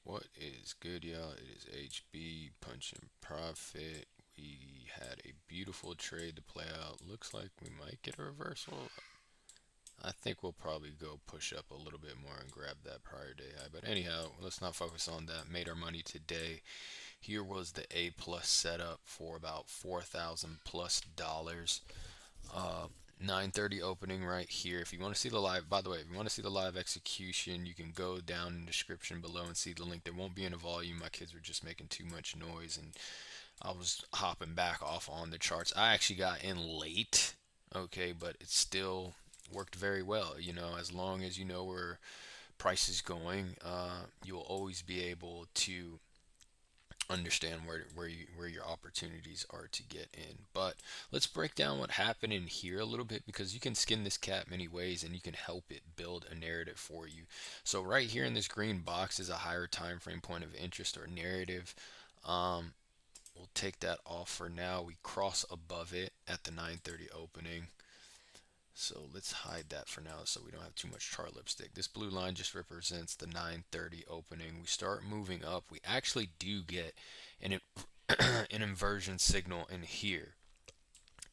What is good, y'all? It is HB punching profit. We had a beautiful trade to play out. Looks like we might get a reversal. I think we'll probably go push up a little bit more and grab that prior day high. But anyhow, let's not focus on that. Made our money today. Here was the A plus setup for about 4,000 plus dollars. 9:30 opening right here. If you want to see the live, by the way, if you want to see the live execution, you can go down in the description below and see the link. There won't be any volume. My kids were just making too much noise, and I was hopping back off on the charts. I actually got in late, okay, but it still worked very well. As long as you know where price is going, you'll always be able to understand where your opportunities are to get in. But let's break down what happened in here a little bit, because you can skin this cat many ways and you can help it build a narrative for you. So right here in this green box is a higher time frame point of interest or narrative. um, we'll take that off for now. We cross above it at the 9:30 opening, so let's hide that for now so we don't have too much chart lipstick. This blue line just represents the 9:30 opening. We start moving up. We actually do get an an inversion signal in here.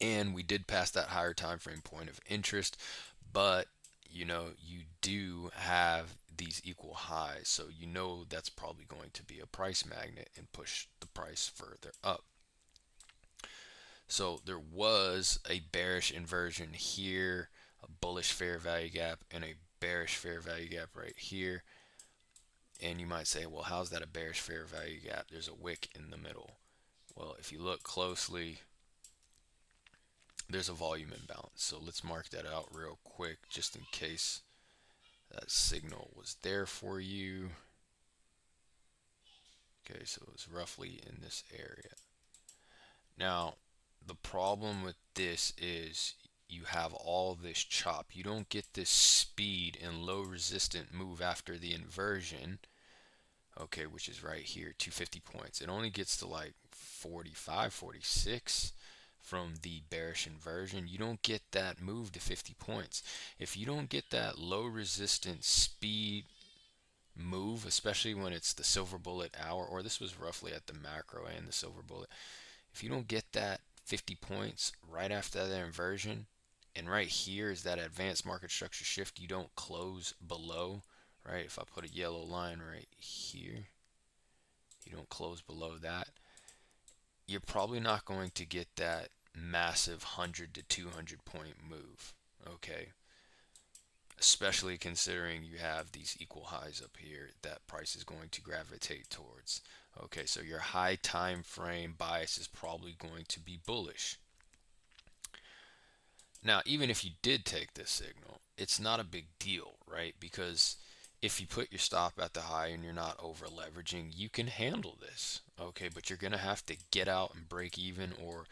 And we did pass that higher time frame point of interest, but you do have these equal highs, so that's probably going to be a price magnet and push the price further up. So there was a bearish inversion here, a bullish fair value gap, and a bearish fair value gap right here. And you might say, well, how's that a bearish fair value gap? There's a wick in the middle. Well, if you look closely, there's a volume imbalance. So let's mark that out real quick just in case that signal was there for you. Okay, so it's roughly in this area. Now, the problem with this is you have all this chop. You don't get this speed and low resistant move after the inversion, okay, which is right here, 250 points. It only gets to like 45, 46 from the bearish inversion. You don't get that move to 50 points. If you don't get that low resistance speed move, especially when it's the silver bullet hour, or this was roughly at the macro and the silver bullet, if you don't get that 50 points right after that inversion, and right here is that advanced market structure shift, you don't close below, right? If I put a yellow line right here, you don't close below that, you're probably not going to get that massive 100 to 200 point move, okay? Especially considering you have these equal highs up here that price is going to gravitate towards. Okay, so your high time frame bias is probably going to be bullish. Now, even if you did take this signal, it's not a big deal, right? Because if you put your stop at the high and you're not over leveraging, you can handle this. Okay, but you're going to have to get out and break even, or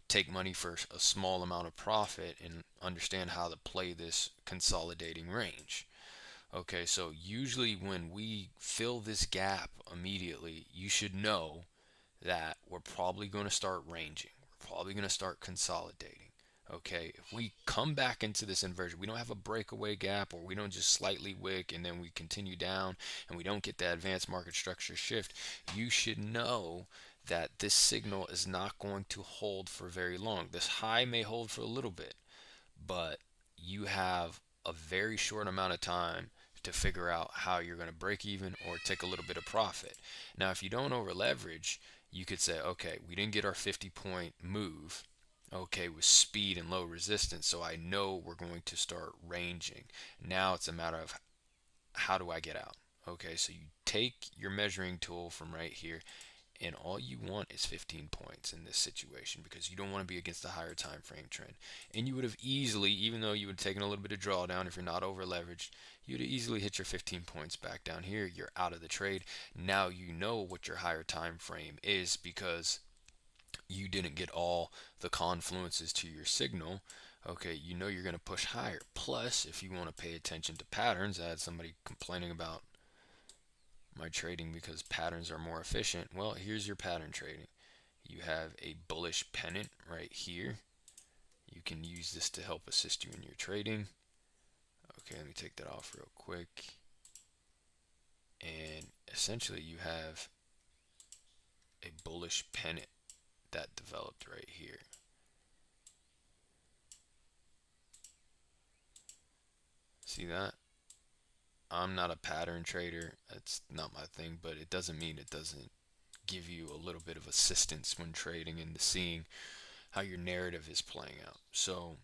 take money for a small amount of profit and understand how to play this consolidating range. Okay, so usually when we fill this gap immediately, you should know that we're probably going to start ranging. We're probably going to start consolidating. Okay, if we come back into this inversion, we don't have a breakaway gap, or we don't just slightly wick and then we continue down and we don't get that advanced market structure shift, you should know that this signal is not going to hold for very long. This high may hold for a little bit, but you have a very short amount of time to figure out how you're going to break even or take a little bit of profit. Now, if you don't over leverage, you could say, okay, we didn't get our 50-point move, okay, with speed and low resistance, so I know we're going to start ranging. Now it's a matter of, how do I get out? Okay, so you take your measuring tool from right here, and all you want is 15 points in this situation, because you don't want to be against the higher time frame trend. And you would have easily, even though you would have taken a little bit of drawdown, if you're not over leveraged, you'd have easily hit your 15 points back down here. You're out of the trade. Now you know what your higher time frame is, because you didn't get all the confluences to your signal. Okay, you know you're going to push higher. Plus, if you want to pay attention to patterns, I had somebody complaining about my trading because patterns are more efficient. Well, here's your pattern trading. You have a bullish pennant right here. You can use this to help assist you in your trading. Okay, let me take that off real quick. And essentially you have a bullish pennant that developed right here. See that? I'm not a pattern trader. That's not my thing, but it doesn't mean it doesn't give you a little bit of assistance when trading and seeing how your narrative is playing out. So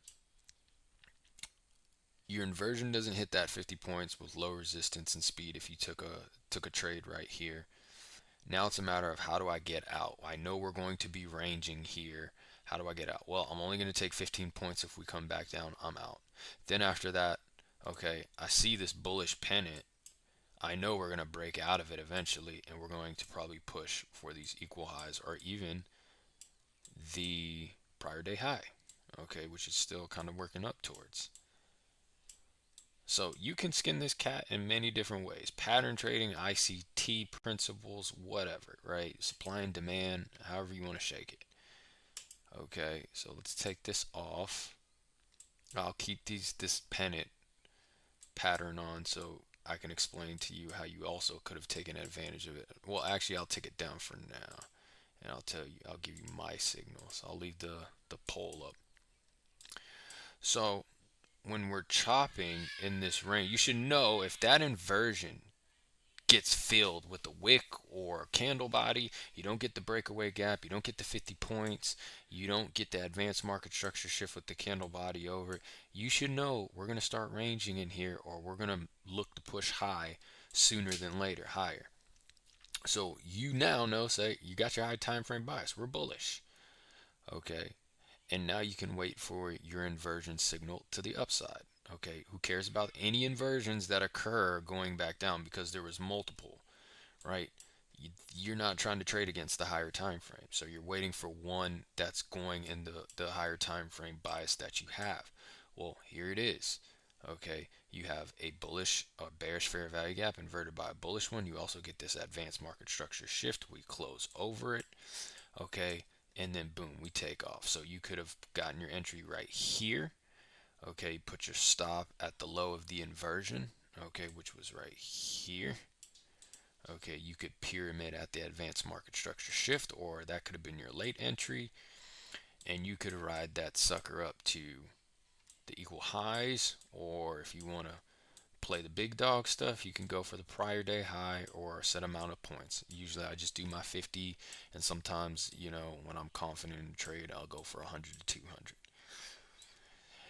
your inversion doesn't hit that 50 points with low resistance and speed if you took a trade right here. Now it's a matter of how do I get out? I know we're going to be ranging here. How do I get out? Well, I'm only going to take 15 points. If we come back down, I'm out. Then after that, okay, I see this bullish pennant. I know we're going to break out of it eventually, and we're going to probably push for these equal highs or even the prior day high, okay, which is still kind of working up towards. So you can skin this cat in many different ways. Pattern trading, ICT principles, whatever, right? Supply and demand, however you want to shake it. Okay, so let's take this off. I'll keep this pennant pattern on so I can explain to you how you also could have taken advantage of it. Well, actually, I'll take it down for now, and I'll give you my signals. I'll leave the poll up. So when we're chopping in this range, you should know if that inversion gets filled with a wick or a candle body, you don't get the breakaway gap, you don't get the 50 points, you don't get the advanced market structure shift with the candle body over it, you should know we're going to start ranging in here, or we're going to look to push high sooner than later, higher. So you now know, say you got your high time frame bias, we're bullish, okay, and now you can wait for your inversion signal to the upside. Okay, who cares about any inversions that occur going back down, because there was multiple, right? You're not trying to trade against the higher time frame, so you're waiting for one that's going in the higher time frame bias that you have. Well, here it is. Okay, you have a bullish, a bearish fair value gap inverted by a bullish one. You also get this advanced market structure shift. We close over it. Okay, and then boom, we take off. So you could have gotten your entry right here. Okay, put your stop at the low of the inversion. Okay, which was right here. Okay, you could pyramid at the advanced market structure shift, or that could have been your late entry, and you could ride that sucker up to the equal highs, or if you want to play the big dog stuff, you can go for the prior day high or a set amount of points. Usually I just do my 50, and sometimes, when I'm confident in the trade, I'll go for 100 to 200.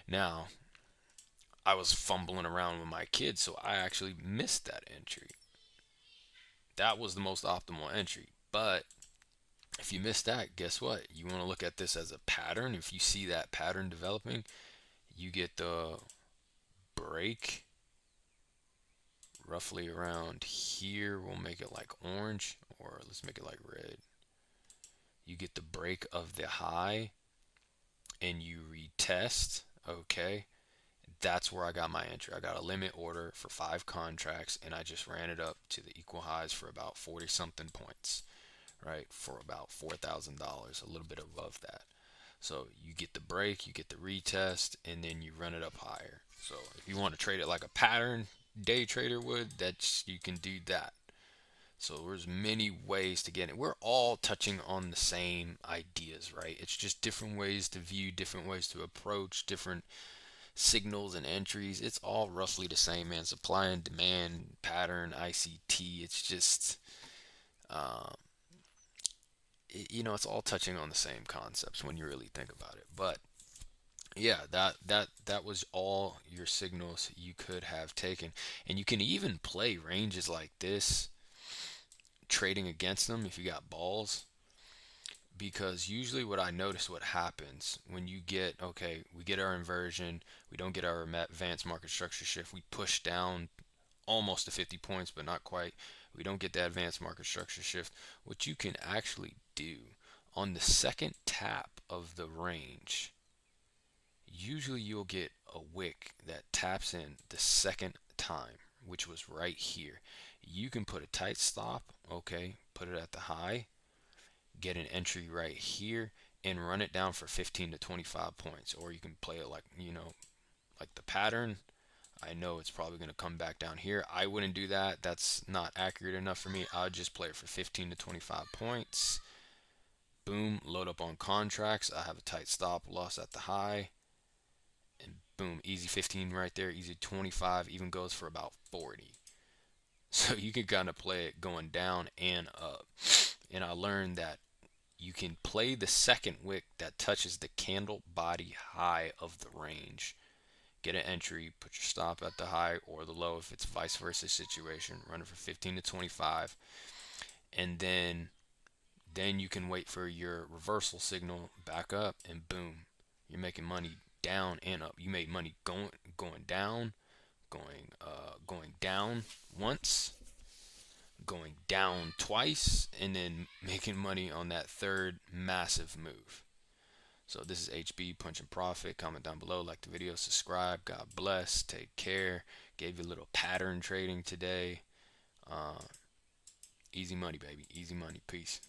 Now, I was fumbling around with my kids, so I actually missed that entry. That was the most optimal entry. But if you miss that, guess what? You want to look at this as a pattern. If you see that pattern developing, you get the break roughly around here. We'll make it like orange, or let's make it like red. You get the break of the high and you retest. Okay, that's where I got my entry. I got a limit order for 5 contracts, and I just ran it up to the equal highs for about 40 something points, right? For about $4,000, a little bit above that. So you get the break, you get the retest, and then you run it up higher. So if you want to trade it like a pattern day trader would, that's you can do that. So there's many ways to get it. We're all touching on the same ideas, right? It's just different ways to view, different ways to approach, different signals and entries. It's all roughly the same, man. Supply and demand, pattern, ICT. It's just, um, it's all touching on the same concepts when you really think about it. But yeah, that was all your signals you could have taken, and you can even play ranges like this, trading against them if you got balls. Because usually what I notice what happens when you get, okay, we get our inversion, we don't get our advanced market structure shift, we push down almost to 50 points, but not quite. We don't get the advanced market structure shift. What you can actually do on the second tap of the range, usually you'll get a wick that taps in the second time, which was right here. You can put a tight stop, okay, put it at the high, get an entry right here, and run it down for 15 to 25 points. Or you can play it like, like the pattern. I know it's probably going to come back down here. I wouldn't do that. That's not accurate enough for me. I'll just play it for 15 to 25 points. Boom, load up on contracts. I have a tight stop loss at the high. And boom, easy 15 right there. Easy 25 even goes for about 40. So you can kind of play it going down and up. And I learned that you can play the second wick that touches the candle body high of the range. Get an entry, put your stop at the high or the low if it's vice versa situation. Run it for 15 to 25. And then you can wait for your reversal signal back up, and boom, you're making money down and up. You made money going down, going down once, going down twice, and then making money on that third massive move. So this is HB Punch and Profit. Comment down below, like the video, subscribe. God bless. Take care. Gave you a little pattern trading today. Easy money, baby. Easy money. Peace.